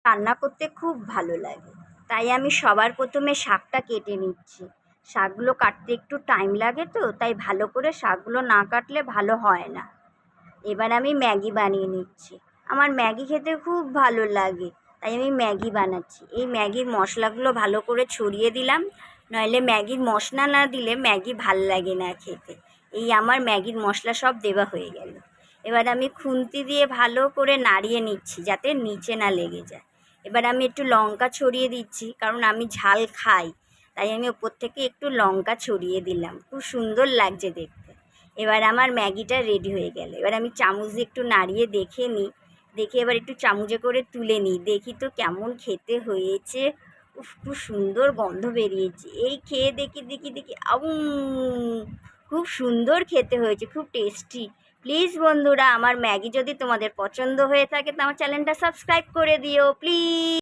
রান্না করতে খুব ভালো লাগে, তাই আমি সবার প্রথমে শাকটা কেটে নিচ্ছি। শাকগুলো কাটতে একটু টাইম লাগে, তো তাই ভালো করে শাকগুলো না কাটলে ভালো হয় না। এবার আমি ম্যাগি বানিয়ে নিচ্ছি। আমার ম্যাগি খেতে খুব ভালো লাগে, তাই আমি ম্যাগি বানাচ্ছি। এই ম্যাগির মশলাগুলো ভালো করে ছড়িয়ে দিলাম, নইলে ম্যাগির মশলা না দিলে ম্যাগি ভাল লাগে না খেতে। এই আমার ম্যাগির মশলা সব দেওয়া হয়ে গেল। এবার আমি খুন্তি দিয়ে ভালো করে নাড়িয়ে নিচ্ছি যাতে নিচে না লেগে যায়। এবার আমি একটু লঙ্কা ছড়িয়ে দিচ্ছি, কারণ আমি ঝাল খাই, তাই আমি ওপর থেকে একটু লঙ্কা ছড়িয়ে দিলাম। খুব সুন্দর লাগছে দেখতে। এবার আমার ম্যাগিটা রেডি হয়ে গেল। এবার আমি চামচ দিয়ে একটু নাড়িয়ে দেখে নিই, দেখে এবার একটু চামচে করে তুলে নিই, দেখি তো কেমন খেতে হয়েছে। উফ, খুব সুন্দর গন্ধ বেরিয়েছে। এই খেয়ে দেখি দেখি দেখি খুব সুন্দর খেতে হয়েছে, খুব টেস্টি। প্লিজ বন্ধুরা, আমার ম্যাগি যদি তোমাদের পছন্দ হয়ে থাকে তো আমার চ্যানেলটা সাবস্ক্রাইব করে দিও প্লিজ।